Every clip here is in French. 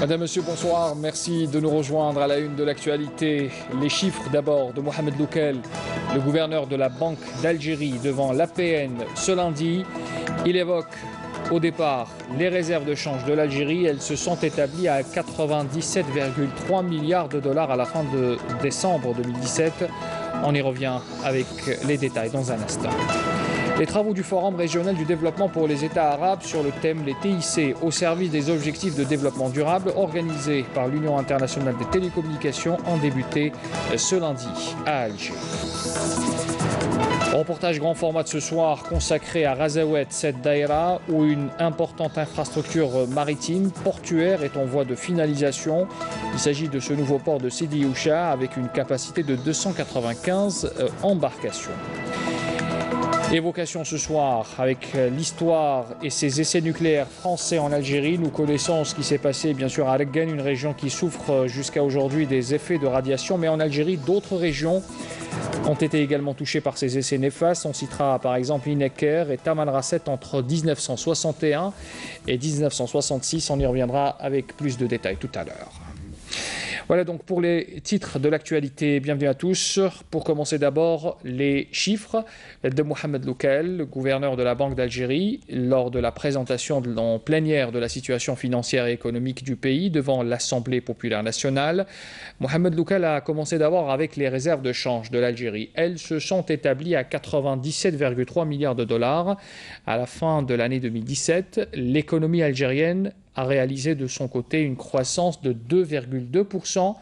Madame, Monsieur, bonsoir. Merci de nous rejoindre à la une de l'actualité. Les chiffres d'abord de Mohamed Loukel, le gouverneur de la Banque d'Algérie, devant l'APN ce lundi. Il évoque au départ les réserves de change de l'Algérie. Elles se sont établies à 97,3 milliards de dollars à la fin de décembre 2017. On y revient avec les détails dans un instant. Les travaux du Forum régional du développement pour les États arabes sur le thème « Les TIC au service des objectifs de développement durable » organisés par l'Union internationale des télécommunications ont débuté ce lundi à Alger. Reportage grand format de ce soir consacré à Razawet, cette daïra où une importante infrastructure maritime portuaire est en voie de finalisation. Il s'agit de ce nouveau port de Sidi Youcha avec une capacité de 295 embarcations. Évocation ce soir avec l'histoire et ses essais nucléaires français en Algérie. Nous connaissons ce qui s'est passé bien sûr à Reggane, une région qui souffre jusqu'à aujourd'hui des effets de radiation. Mais en Algérie, d'autres régions ont été également touchées par ces essais néfastes. On citera par exemple Ineker et Tamanrasset entre 1961 et 1966. On y reviendra avec plus de détails tout à l'heure. Voilà donc pour les titres de l'actualité. Bienvenue à tous. Pour commencer d'abord, les chiffres de Mohamed Loukel, le gouverneur de la Banque d'Algérie, lors de la présentation en plénière de la situation financière et économique du pays devant l'Assemblée populaire nationale. Mohamed Loukel a commencé d'abord avec les réserves de change de l'Algérie. Elles se sont établies à 97,3 milliards de dollars. À la fin de l'année 2017, l'économie algérienne a réalisé de son côté une croissance de 2,2%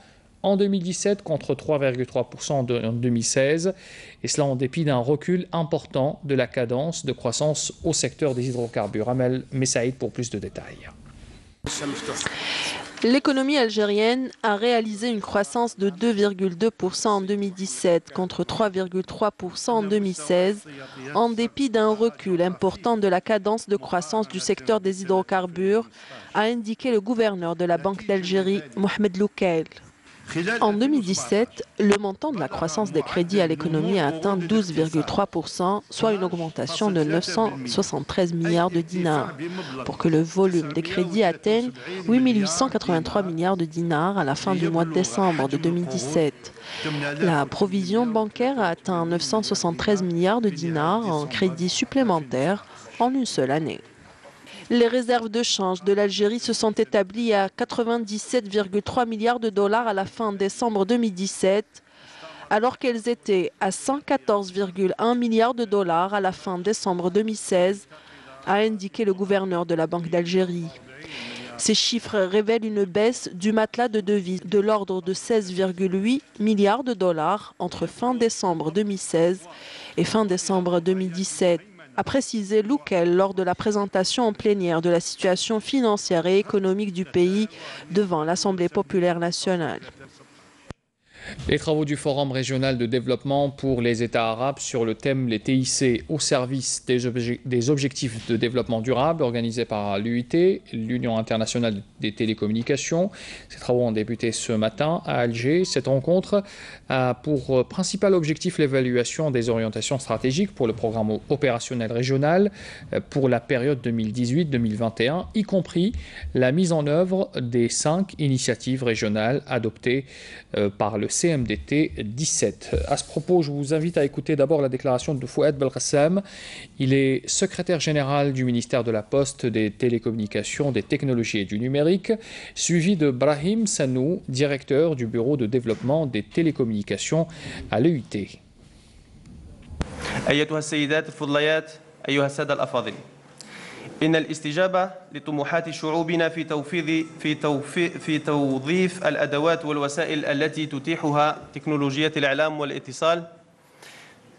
en 2017 contre 3,3% en 2016. Et cela en dépit d'un recul important de la cadence de croissance au secteur des hydrocarbures. Amel Messaïd pour plus de détails. L'économie algérienne a réalisé une croissance de 2,2% en 2017 contre 3,3% en 2016, en dépit d'un recul important de la cadence de croissance du secteur des hydrocarbures, a indiqué le gouverneur de la Banque d'Algérie, Mohamed Loukel. En 2017, le montant de la croissance des crédits à l'économie a atteint 12,3%, soit une augmentation de 973 milliards de dinars, pour que le volume des crédits atteigne 8 883 milliards de dinars à la fin du mois de décembre de 2017. La provision bancaire a atteint 973 milliards de dinars en crédits supplémentaires en une seule année. Les réserves de change de l'Algérie se sont établies à 97,3 milliards de dollars à la fin décembre 2017, alors qu'elles étaient à 114,1 milliards de dollars à la fin décembre 2016, a indiqué le gouverneur de la Banque d'Algérie. Ces chiffres révèlent une baisse du matelas de devises de l'ordre de 16,8 milliards de dollars entre fin décembre 2016 et fin décembre 2017. A précisé Loukel lors de la présentation en plénière de la situation financière et économique du pays devant l'Assemblée populaire nationale. Les travaux du Forum régional de développement pour les États arabes sur le thème « Les TIC au service des objectifs de développement durable » organisés par l'UIT, l'Union internationale des télécommunications. Ces travaux ont débuté ce matin à Alger. Cette rencontre a pour principal objectif l'évaluation des orientations stratégiques pour le programme opérationnel régional pour la période 2018-2021, y compris la mise en œuvre des 5 initiatives régionales adoptées par le CMDT 17. À ce propos, je vous invite à écouter d'abord la déclaration de Fouad Belkhassam. Il est secrétaire général du ministère de la Poste, des Télécommunications, des Technologies et du Numérique, suivi de Brahim Sanou, directeur du Bureau de développement des télécommunications à l'EUT. أيتها السيدات الفضليات أيها السادة الأفاضل إن الاستجابة لطموحات شعوبنا في توظيف الأدوات والوسائل التي تتيحها تكنولوجيا الإعلام والاتصال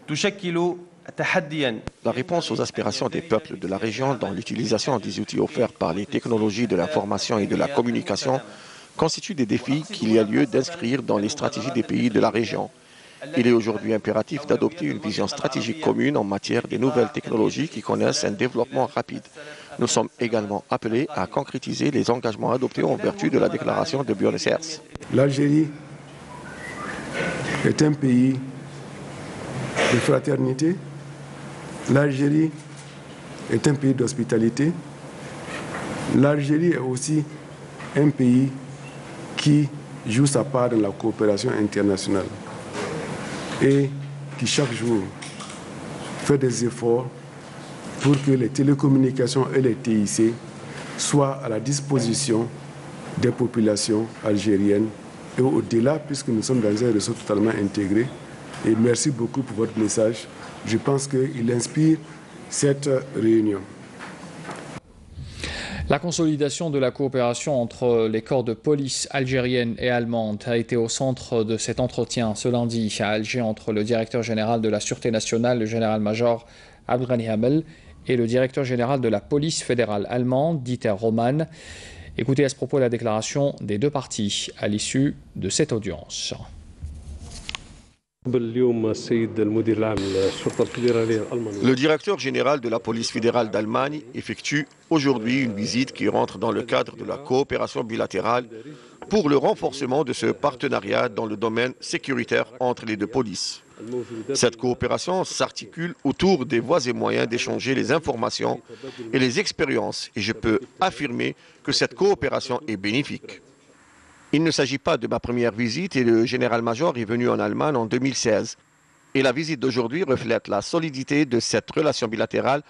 تشكل تحديا. La réponse aux aspirations des peuples de la région dans l'utilisation des outils offerts par les technologies de l'information et de la communication constitue des défis qu'il y a lieu d'inscrire dans les stratégies des pays de la région. Il est aujourd'hui impératif d'adopter une vision stratégique commune en matière des nouvelles technologies qui connaissent un développement rapide. Nous sommes également appelés à concrétiser les engagements adoptés en vertu de la déclaration de Buenos Aires. L'Algérie est un pays de fraternité. L'Algérie est un pays d'hospitalité. L'Algérie est aussi un pays qui joue sa part dans la coopération internationale et qui chaque jour fait des efforts pour que les télécommunications et les TIC soient à la disposition des populations algériennes et au-delà, puisque nous sommes dans un réseau totalement intégré. Et merci beaucoup pour votre message. Je pense qu'il inspire cette réunion. La consolidation de la coopération entre les corps de police algérienne et allemande a été au centre de cet entretien ce lundi à Alger entre le directeur général de la Sûreté nationale, le général-major Abdelghani Hamel, et le directeur général de la police fédérale allemande, Dieter Roman. Écoutez à ce propos la déclaration des deux parties à l'issue de cette audience. Le directeur général de la police fédérale d'Allemagne effectue aujourd'hui une visite qui rentre dans le cadre de la coopération bilatérale pour le renforcement de ce partenariat dans le domaine sécuritaire entre les deux polices. Cette coopération s'articule autour des voies et moyens d'échanger les informations et les expériences et je peux affirmer que cette coopération est bénéfique. Il ne s'agit pas de ma première visite et le général-major est venu en Allemagne en 2016. Et la visite d'aujourd'hui reflète la solidité de cette relation bilatérale,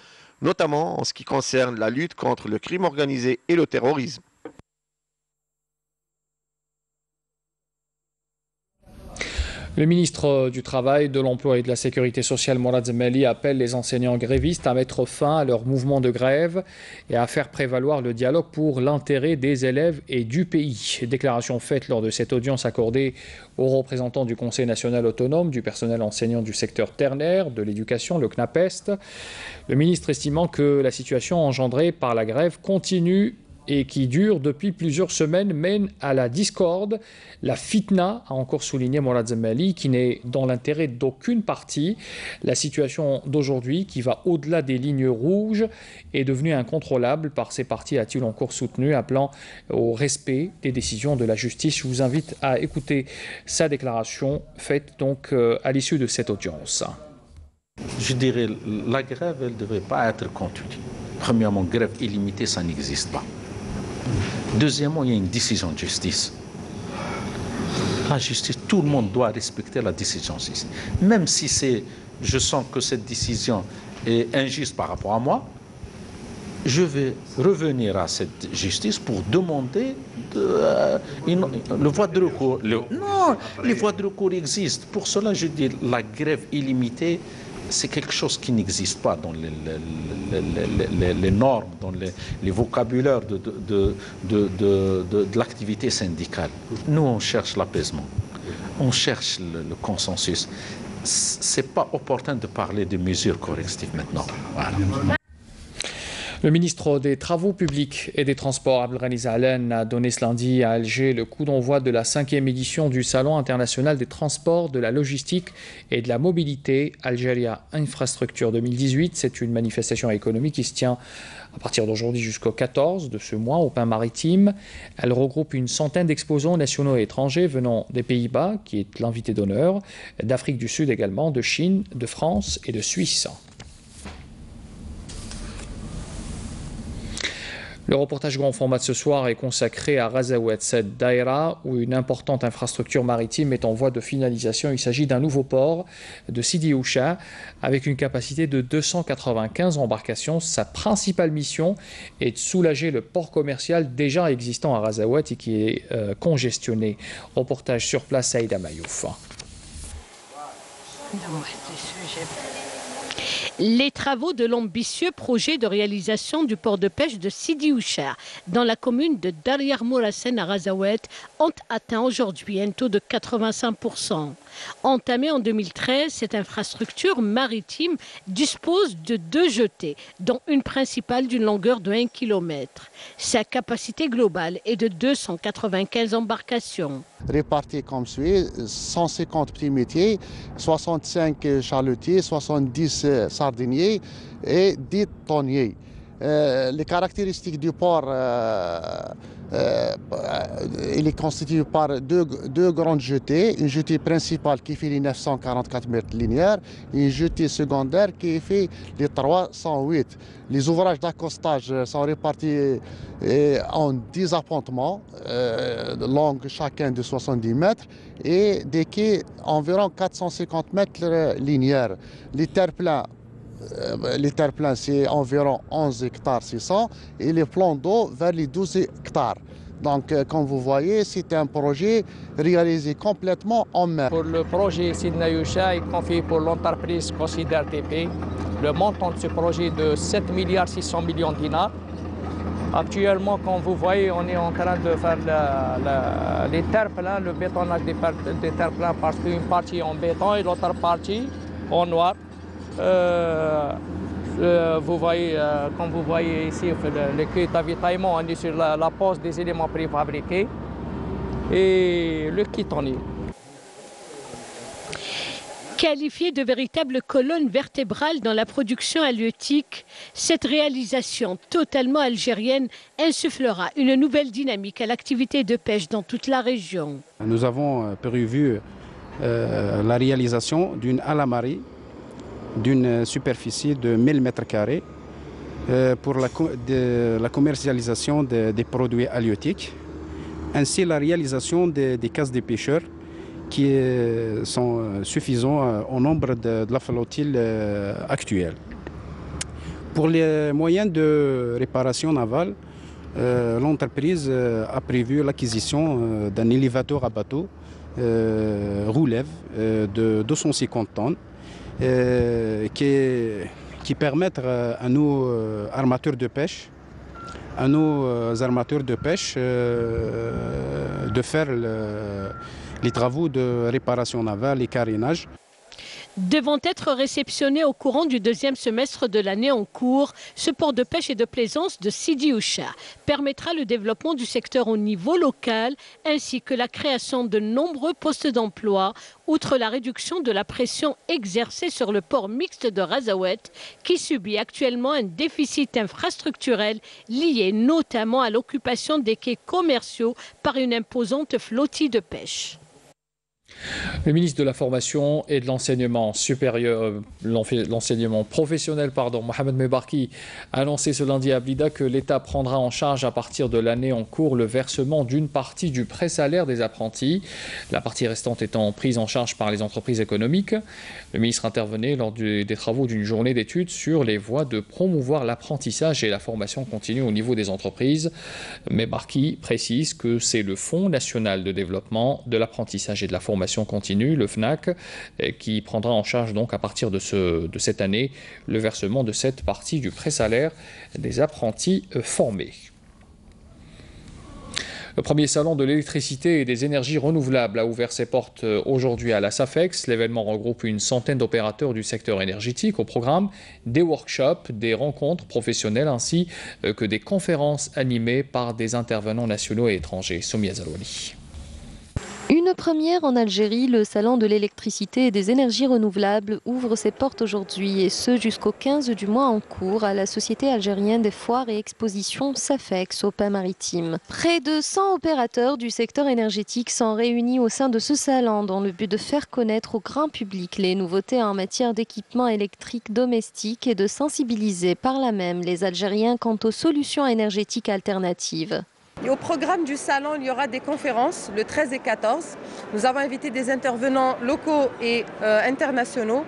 notamment en ce qui concerne la lutte contre le crime organisé et le terrorisme. Le ministre du Travail, de l'Emploi et de la Sécurité sociale, Mourad Zemmeli, appelle les enseignants grévistes à mettre fin à leur mouvement de grève et à faire prévaloir le dialogue pour l'intérêt des élèves et du pays. Déclaration faite lors de cette audience accordée aux représentants du Conseil national autonome, du personnel enseignant du secteur ternaire, de l'éducation, le CNAPEST. Le ministre estimant que la situation engendrée par la grève continue et qui dure depuis plusieurs semaines mène à la discorde. La fitna, a encore souligné Mourad Zemmeli, qui n'est dans l'intérêt d'aucune partie. La situation d'aujourd'hui, qui va au-delà des lignes rouges, est devenue incontrôlable par ces partis, a-t-il encore soutenu, appelant au respect des décisions de la justice. Je vous invite à écouter sa déclaration faite donc à l'issue de cette audience. Je dirais la grève, elle ne devrait pas être continue. Premièrement, grève illimitée, ça n'existe pas. Deuxièmement, il y a une décision de justice. La justice, tout le monde doit respecter la décision de justice. Même si je sens que cette décision est injuste par rapport à moi, je vais revenir à cette justice pour demander le voie de recours. Non, les voies de recours existent. Pour cela, je dis la grève illimitée, c'est quelque chose qui n'existe pas dans les normes, dans les vocabulaires de l'activité syndicale. Nous, on cherche l'apaisement, on cherche le consensus. Ce n'est pas opportun de parler de mesures correctives maintenant. Voilà. Le ministre des Travaux publics et des Transports, Abdelghani Zahlan, a donné ce lundi à Alger le coup d'envoi de la 5e édition du Salon international des transports, de la logistique et de la mobilité Algeria Infrastructure 2018. C'est une manifestation économique qui se tient à partir d'aujourd'hui jusqu'au 14 de ce mois au Pin Maritime. Elle regroupe une centaine d'exposants nationaux et étrangers venant des Pays-Bas, qui est l'invité d'honneur, d'Afrique du Sud également, de Chine, de France et de Suisse. Le reportage grand format de ce soir est consacré à Razaouet, cette daïra où une importante infrastructure maritime est en voie de finalisation. Il s'agit d'un nouveau port de Sidi Oucha avec une capacité de 295 embarcations. Sa principale mission est de soulager le port commercial déjà existant à Razaouet et qui est congestionné. Reportage sur place, Saïda Mayouf. Les travaux de l'ambitieux projet de réalisation du port de pêche de Sidi Oucha dans la commune de Daryar Mourassen à Razaouet ont atteint aujourd'hui un taux de 85%. Entamée en 2013, cette infrastructure maritime dispose de 2 jetées, dont une principale d'une longueur de 1 km. Sa capacité globale est de 295 embarcations. Répartis comme suit, 150 petits métiers, 65 chalutiers, 70 sardiniers et 10 tonniers. Les caractéristiques du port, il est constitué par deux grandes jetées. Une jetée principale qui fait les 944 mètres linéaires et une jetée secondaire qui fait les 308. Les ouvrages d'accostage sont répartis en 10 appontements, longs chacun de 70 mètres, et des quais environ 450 mètres linéaires. Les terre-pleins, c'est environ 11 hectares 600 et les plans d'eau vers les 12 hectares. Donc, comme vous voyez, c'est un projet réalisé complètement en mer. Pour le projet Sidna Yusha est confié pour l'entreprise Consider TP. Le montant de ce projet est de 7 milliards 600 millions de dinars. Actuellement, comme vous voyez, on est en train de faire les terre-pleins, le bétonnage des terre-pleins, parce qu'une partie en béton et l'autre partie en noir. Vous voyez, comme vous voyez ici, le quai d'avitaillement, on est sur la pose des éléments préfabriqués et le kit en est. Qualifiée de véritable colonne vertébrale dans la production halieutique, cette réalisation totalement algérienne insufflera une nouvelle dynamique à l'activité de pêche dans toute la région. Nous avons prévu la réalisation d'une halle à marée d'une superficie de 1000 m² pour la commercialisation des produits halieutiques, ainsi la réalisation des cases des pêcheurs qui sont suffisants au nombre de la flottille actuelle. Pour les moyens de réparation navale, l'entreprise a prévu l'acquisition d'un élévateur à bateau roulève de 250 tonnes qui permettent à nos armateurs de pêche, de faire les travaux de réparation navale et carénage. Devant être réceptionné au courant du deuxième semestre de l'année en cours, ce port de pêche et de plaisance de Sidi Oucha permettra le développement du secteur au niveau local ainsi que la création de nombreux postes d'emploi, outre la réduction de la pression exercée sur le port mixte de Razaouet qui subit actuellement un déficit infrastructurel lié notamment à l'occupation des quais commerciaux par une imposante flottille de pêche. Le ministre de la Formation et de l'Enseignement supérieur, l'enseignement professionnel, Mohamed Mebarki, a annoncé ce lundi à Blida que l'État prendra en charge à partir de l'année en cours le versement d'une partie du pré-salaire des apprentis, la partie restante étant prise en charge par les entreprises économiques. Le ministre intervenait lors des travaux d'une journée d'études sur les voies de promouvoir l'apprentissage et la formation continue au niveau des entreprises. Mebarki précise que c'est le Fonds national de développement de l'apprentissage et de la formation continue, le FNAC, qui prendra en charge donc à partir de cette année le versement de cette partie du pré-salaire des apprentis formés. Le premier salon de l'électricité et des énergies renouvelables a ouvert ses portes aujourd'hui à la SAFEX. L'événement regroupe une centaine d'opérateurs du secteur énergétique. Au programme, des workshops, des rencontres professionnelles ainsi que des conférences animées par des intervenants nationaux et étrangers. Soumia Zalouani. Une première en Algérie, le salon de l'électricité et des énergies renouvelables ouvre ses portes aujourd'hui et ce jusqu'au 15 du mois en cours à la Société algérienne des foires et expositions SAFEX au Pin-Maritime. Près de 100 opérateurs du secteur énergétique sont réunis au sein de ce salon dans le but de faire connaître au grand public les nouveautés en matière d'équipements électriques domestiques et de sensibiliser par là même les Algériens quant aux solutions énergétiques alternatives. Et au programme du salon, il y aura des conférences le 13 et 14. Nous avons invité des intervenants locaux et internationaux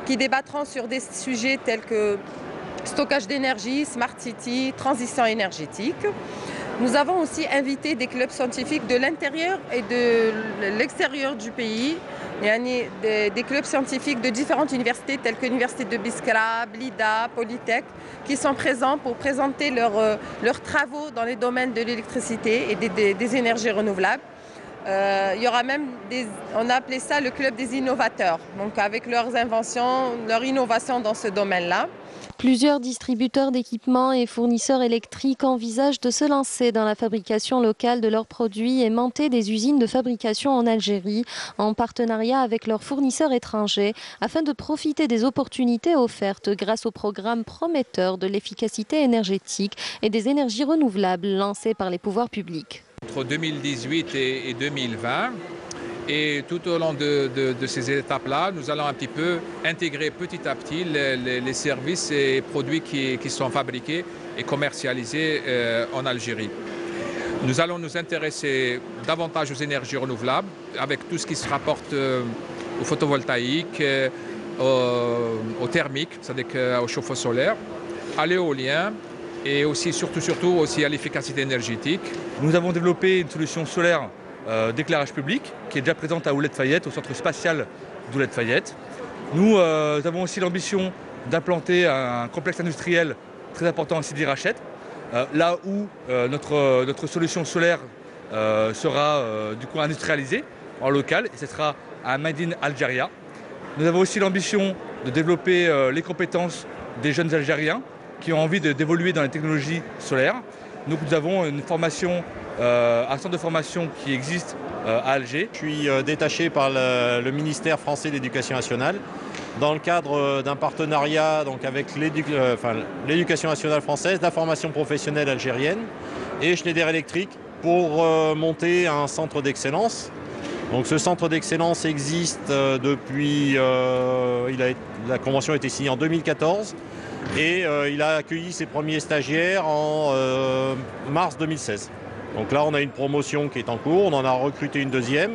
qui débattront sur des sujets tels que stockage d'énergie, Smart City, transition énergétique. Nous avons aussi invité des clubs scientifiques de l'intérieur et de l'extérieur du pays. Il y a des clubs scientifiques de différentes universités telles que l'université de Biskra, Blida, Polytech, qui sont présents pour présenter leurs travaux dans les domaines de l'électricité et des énergies renouvelables. Il y aura même on a appelé ça le club des innovateurs, donc avec leurs inventions, leur innovation dans ce domaine-là. Plusieurs distributeurs d'équipements et fournisseurs électriques envisagent de se lancer dans la fabrication locale de leurs produits et monter des usines de fabrication en Algérie en partenariat avec leurs fournisseurs étrangers afin de profiter des opportunités offertes grâce au programme prometteur de l'efficacité énergétique et des énergies renouvelables lancé par les pouvoirs publics. Entre 2018 et 2020. Et tout au long de ces étapes-là, nous allons un petit peu intégrer petit à petit les services et produits qui sont fabriqués et commercialisés en Algérie. Nous allons nous intéresser davantage aux énergies renouvelables avec tout ce qui se rapporte au photovoltaïque, au thermique, c'est-à-dire au chauffe-eau solaire, à l'éolien et aussi, surtout aussi à l'efficacité énergétique. Nous avons développé une solution solaire d'éclairage public qui est déjà présente à Ouled-Fayette, au centre spatial d'Ouled-Fayette. Nous avons aussi l'ambition d'implanter un complexe industriel très important à Sidi Rachet, là où notre solution solaire sera du coup industrialisée en local et ce sera à Made in Algeria. Nous avons aussi l'ambition de développer les compétences des jeunes Algériens qui ont envie d'évoluer dans les technologies solaires. Donc nous avons une formation, un centre de formation qui existe à Alger. Je suis détaché par le ministère français de l'Éducation nationale dans le cadre d'un partenariat donc, avec l'Éducation nationale française, la formation professionnelle algérienne et Schneider Electric pour monter un centre d'excellence. Donc ce centre d'excellence existe depuis, la convention a été signée en 2014 et il a accueilli ses premiers stagiaires en mars 2016. Donc là on a une promotion qui est en cours, on en a recruté une deuxième.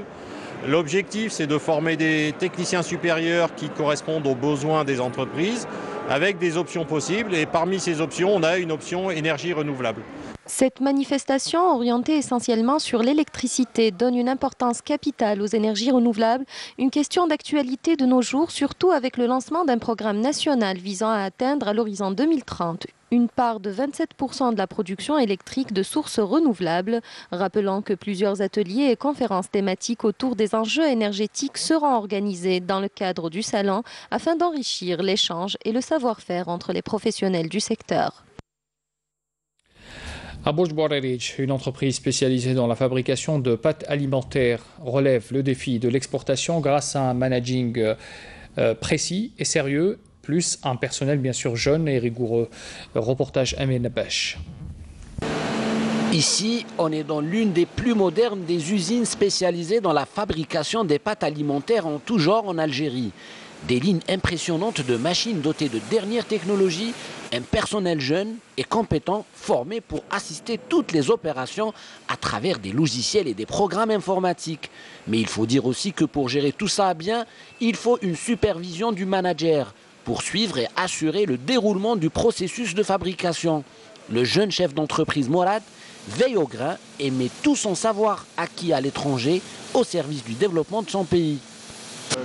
L'objectif c'est de former des techniciens supérieurs qui correspondent aux besoins des entreprises avec des options possibles et parmi ces options on a une option énergie renouvelable. Cette manifestation, orientée essentiellement sur l'électricité, donne une importance capitale aux énergies renouvelables, une question d'actualité de nos jours, surtout avec le lancement d'un programme national visant à atteindre à l'horizon 2030 une part de 27% de la production électrique de sources renouvelables, rappelant que plusieurs ateliers et conférences thématiques autour des enjeux énergétiques seront organisés dans le cadre du salon afin d'enrichir l'échange et le savoir-faire entre les professionnels du secteur. Abouj Bourerich, une entreprise spécialisée dans la fabrication de pâtes alimentaires, relève le défi de l'exportation grâce à un managing précis et sérieux, plus un personnel bien sûr jeune et rigoureux. Reportage Amin Nabash. Ici, on est dans l'une des plus modernes des usines spécialisées dans la fabrication des pâtes alimentaires en tout genre en Algérie. Des lignes impressionnantes de machines dotées de dernières technologies, un personnel jeune et compétent formé pour assister toutes les opérations à travers des logiciels et des programmes informatiques. Mais il faut dire aussi que pour gérer tout ça bien, il faut une supervision du manager pour suivre et assurer le déroulement du processus de fabrication. Le jeune chef d'entreprise Morad veille au grain et met tout son savoir acquis à l'étranger au service du développement de son pays.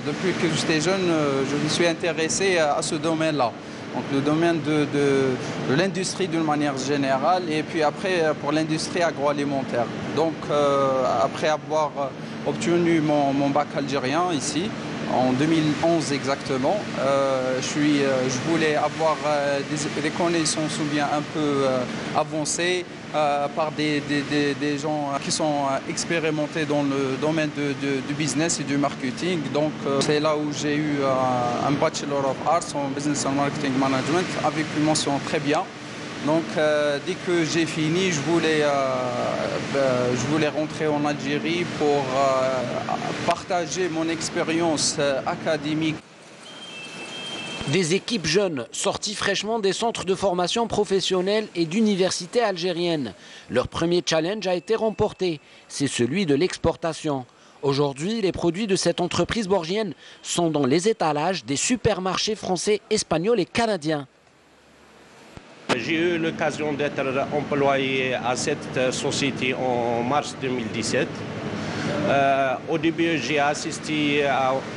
Depuis que j'étais jeune, je me suis intéressé à ce domaine-là. Donc le domaine de l'industrie d'une manière générale et puis après pour l'industrie agroalimentaire. Donc après avoir obtenu mon bac algérien ici, en 2011 exactement, je voulais avoir des connaissances ou bien un peu avancées par des gens qui sont expérimentés dans le domaine du business et du marketing. Donc c'est là où j'ai eu un Bachelor of Arts en Business and Marketing Management avec une mention très bien. Donc dès que j'ai fini, je voulais rentrer en Algérie pour partager mon expérience académique. Des équipes jeunes sorties fraîchement des centres de formation professionnelle et d'universités algériennes. Leur premier challenge a été remporté, c'est celui de l'exportation. Aujourd'hui, les produits de cette entreprise borgienne sont dans les étalages des supermarchés français, espagnols et canadiens. J'ai eu l'occasion d'être employé à cette société en mars 2017. Au début, j'ai assisté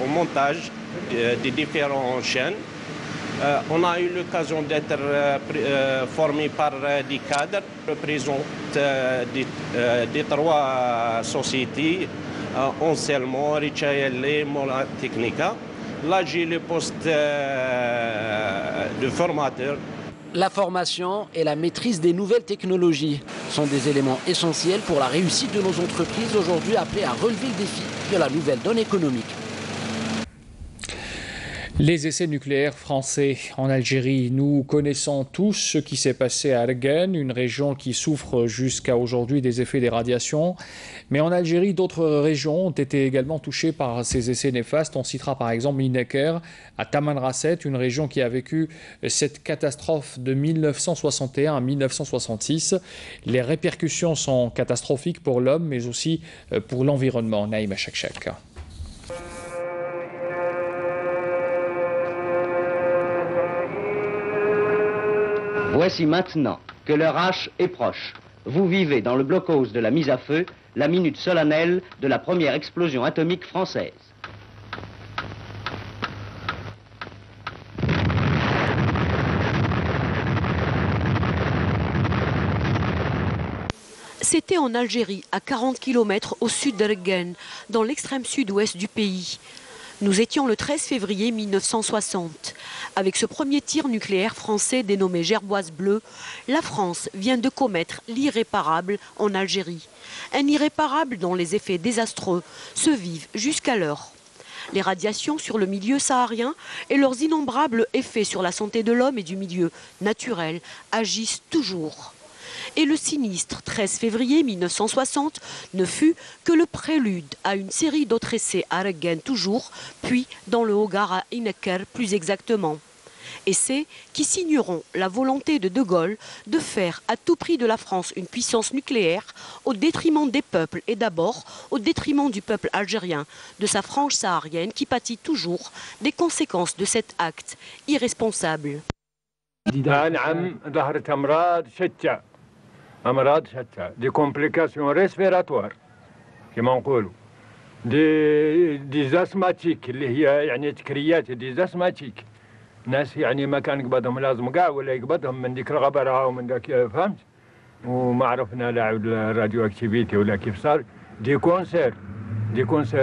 au montage des différentes chaînes. On a eu l'occasion d'être formé par des cadres qui représentent des trois sociétés Anselmo, Ricciarelli, Mola Tecnica. Là, j'ai le poste de formateur. La formation et la maîtrise des nouvelles technologies sont des éléments essentiels pour la réussite de nos entreprises aujourd'hui appelées à relever le défi de la nouvelle donne économique. Les essais nucléaires français en Algérie. Nous connaissons tous ce qui s'est passé à Argan, une région qui souffre jusqu'à aujourd'hui des effets des radiations. Mais en Algérie, d'autres régions ont été également touchées par ces essais néfastes. On citera par exemple Minaker, à Tamanrasset, une région qui a vécu cette catastrophe de 1961 à 1966. Les répercussions sont catastrophiques pour l'homme, mais aussi pour l'environnement. Naïma Chakchak. Voici maintenant que l'heure H est proche. Vous vivez dans le blockhaus de la mise à feu la minute solennelle de la première explosion atomique française. C'était en Algérie, à 40 km au sud d'Argan, dans l'extrême sud-ouest du pays. Nous étions le 13 février 1960. Avec ce premier tir nucléaire français dénommé Gerboise Bleue, la France vient de commettre l'irréparable en Algérie. Un irréparable dont les effets désastreux se vivent jusqu'alors. Les radiations sur le milieu saharien et leurs innombrables effets sur la santé de l'homme et du milieu naturel agissent toujours. Et le sinistre 13 février 1960 ne fut que le prélude à une série d'autres essais à Argan toujours, puis dans le Hogar à Inaker plus exactement. Essais qui signeront la volonté de De Gaulle de faire à tout prix de la France une puissance nucléaire au détriment des peuples et d'abord au détriment du peuple algérien, de sa frange saharienne qui pâtit toujours des conséquences de cet acte irresponsable. أمراض شتى دي كومبليكاسيون ريسبيراتوار كما نقولوا دي زاسماتيك اللي هي يعني تكريات دي زاسماتيك ناس يعني ما كان يقبضهم لازم كاع ولا يقبضهم من ديك الغبره ومن داك فهمت وما عرفنا لا عود الراديو اكتيفيتي ولا كيف صار دي كونسير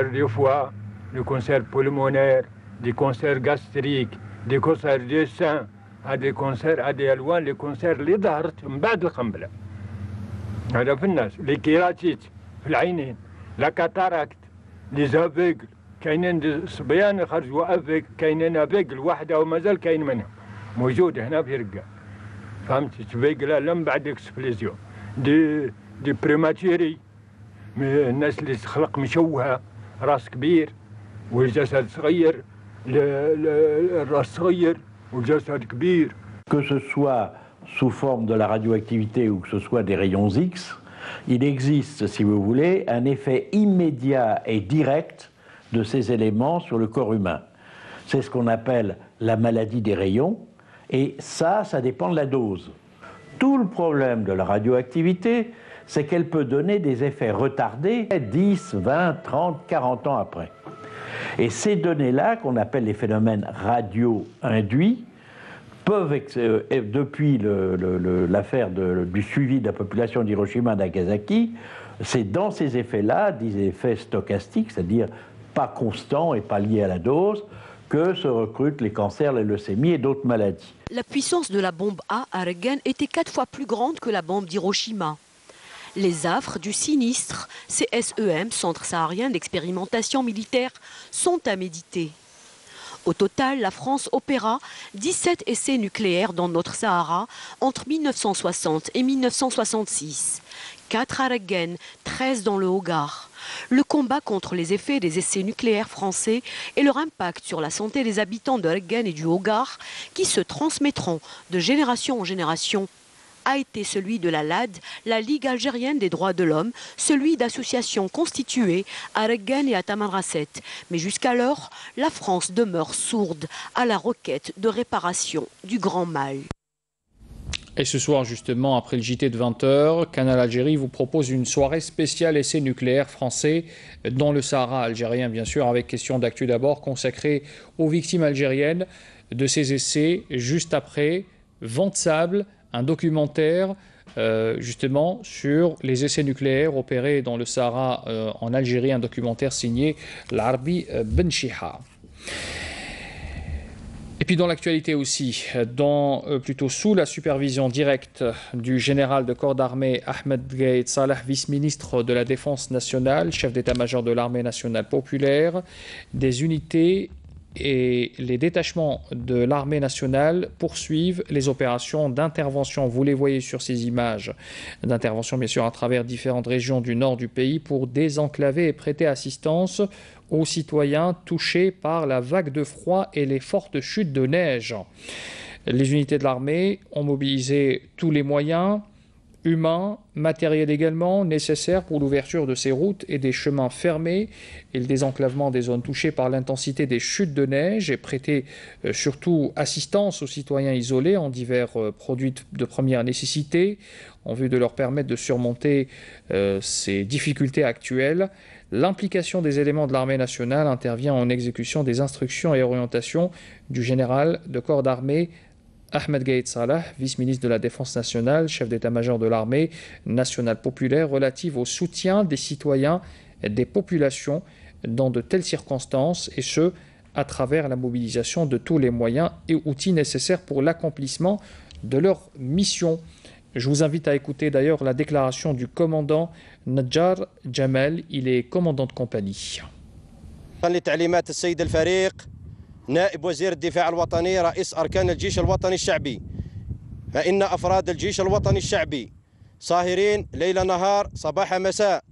دي فوا دي كونسير بولمونير دي كونسير غاستريك دي كونسير دي سان هذه كونسير هذه الوان لي كونسير اللي ظهرت من بعد القنبله هذا في الناس لي كيراتيت في العينين لا كاتاراكت لي زافيغل كاينين صبيان خرجوا افيك كاينين افيغل واحده ومازال كاين منهم موجود هنا في رقه فهمتي تفيغل لا من بعد اكسبليزيون دي بريماتيري الناس اللي تخلق مشوهه راس كبير والجسد صغير الراس صغير والجسد كبير. Que ce soit sous forme de la radioactivité ou que ce soit des rayons X, il existe, si vous voulez, un effet immédiat et direct de ces éléments sur le corps humain. C'est ce qu'on appelle la maladie des rayons, et ça dépend de la dose. Tout le problème de la radioactivité, c'est qu'elle peut donner des effets retardés 10, 20, 30, 40 ans après. Et ces données-là, qu'on appelle les phénomènes radio-induits, peuvent, depuis l'affaire du suivi de la population d'Hiroshima et Nagasaki, c'est dans ces effets-là, des effets stochastiques, c'est-à-dire pas constants et pas liés à la dose, que se recrutent les cancers, les leucémies et d'autres maladies. La puissance de la bombe A à Argan était 4 fois plus grande que la bombe d'Hiroshima. Les affres du sinistre CSEM, Centre saharien d'expérimentation militaire, sont à méditer. Au total, la France opéra 17 essais nucléaires dans notre Sahara entre 1960 et 1966. 4 à Argan, 13 dans le Hogar. Le combat contre les effets des essais nucléaires français et leur impact sur la santé des habitants de Argan et du Hogar, qui se transmettront de génération en génération, a été celui de la LAD, la Ligue algérienne des droits de l'homme, celui d'associations constituées à Argan et à Tamanrasset. Mais jusqu'alors, la France demeure sourde à la requête de réparation du grand mal. Et ce soir, justement, après le JT de 20h, Canal Algérie vous propose une soirée spéciale essai nucléaire français dans le Sahara algérien, bien sûr, avec question d'actu d'abord, consacrée aux victimes algériennes de ces essais, juste après Vent de sable, un documentaire justement sur les essais nucléaires opérés dans le Sahara en Algérie, un documentaire signé Larbi Benchiha. Et puis dans l'actualité aussi, plutôt sous la supervision directe du général de corps d'armée Ahmed Gaïd Salah, vice-ministre de la Défense nationale, chef d'état-major de l'armée nationale populaire, des unités et les détachements de l'armée nationale poursuivent les opérations d'intervention. Vous les voyez sur ces images d'intervention, bien sûr, à travers différentes régions du nord du pays pour désenclaver et prêter assistance aux citoyens touchés par la vague de froid et les fortes chutes de neige. Les unités de l'armée ont mobilisé tous les moyens humains, matériels également, nécessaires pour l'ouverture de ces routes et des chemins fermés et le désenclavement des zones touchées par l'intensité des chutes de neige et prêter surtout assistance aux citoyens isolés en divers produits de première nécessité en vue de leur permettre de surmonter ces difficultés actuelles. L'implication des éléments de l'armée nationale intervient en exécution des instructions et orientations du général de corps d'armée Ahmed Gaïd Salah, vice-ministre de la Défense nationale, chef d'état-major de l'armée nationale populaire, relative au soutien des citoyens et des populations dans de telles circonstances, et ce, à travers la mobilisation de tous les moyens et outils nécessaires pour l'accomplissement de leur mission. Je vous invite à écouter d'ailleurs la déclaration du commandant Nadjar Jamal, il est commandant de compagnie. نائب وزير الدفاع الوطني رئيس أركان الجيش الوطني الشعبي فإن أفراد الجيش الوطني الشعبي صاهرين ليل نهار صباح مساء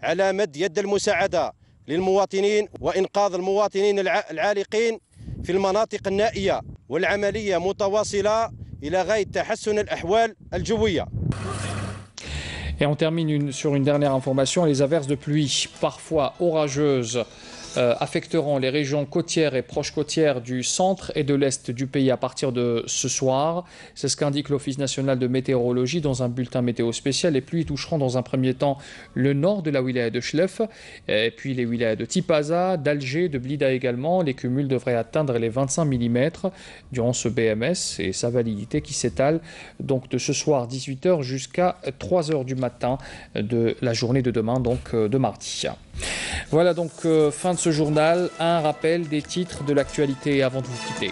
على مد يد المساعدة للمواطنين وإنقاذ المواطنين العالقين في المناطق النائية والعملية متواصلة إلى غاية تحسن الأحوال الجوية. Et on termine sur une dernière information, les averses de pluie, parfois orageuses, affecteront les régions côtières et proches côtières du centre et de l'est du pays à partir de ce soir. C'est ce qu'indique l'Office national de météorologie dans un bulletin météo spécial. Les pluies toucheront dans un premier temps le nord de la wilaya de Chlef, et puis les wilayas de Tipaza, d'Alger, de Blida également. Les cumuls devraient atteindre les 25 mm durant ce BMS et sa validité qui s'étale donc de ce soir 18h jusqu'à 3h du matin de la journée de demain, donc de mardi. Voilà donc fin de ce journal, un rappel des titres de l'actualité avant de vous quitter.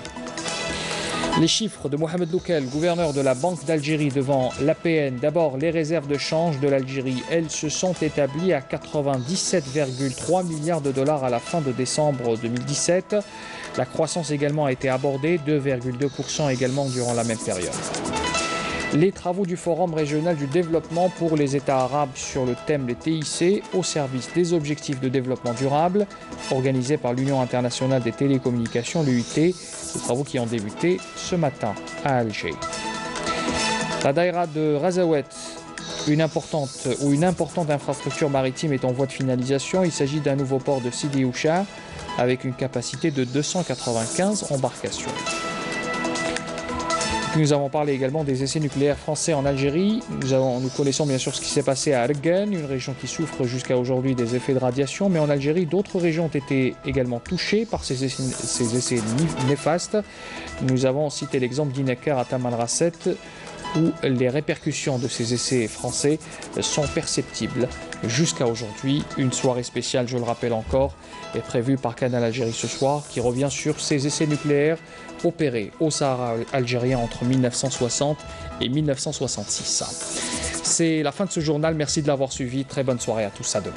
Les chiffres de Mohamed Loukel, gouverneur de la Banque d'Algérie devant l'APN. D'abord, les réserves de change de l'Algérie, elles se sont établies à 97,3 milliards de dollars à la fin de décembre 2017. La croissance également a été abordée, 2,2% également durant la même période. Les travaux du Forum régional du développement pour les États arabes sur le thème des TIC au service des objectifs de développement durable, organisé par l'Union internationale des télécommunications, l'UIT, des travaux qui ont débuté ce matin à Alger. La daïra de Razawet, une importante infrastructure maritime est en voie de finalisation. Il s'agit d'un nouveau port de Sidi Ouchar avec une capacité de 295 embarcations. Nous avons parlé également des essais nucléaires français en Algérie. Nous connaissons bien sûr ce qui s'est passé à Argan, une région qui souffre jusqu'à aujourd'hui des effets de radiation. Mais en Algérie, d'autres régions ont été également touchées par ces essais néfastes. Nous avons cité l'exemple d'Inekar à Taman Rasset, où les répercussions de ces essais français sont perceptibles jusqu'à aujourd'hui. Une soirée spéciale, je le rappelle encore, est prévue par Canal Algérie ce soir, qui revient sur ces essais nucléaires opérés au Sahara algérien entre 1960 et 1966. C'est la fin de ce journal. Merci de l'avoir suivi. Très bonne soirée à tous. À demain.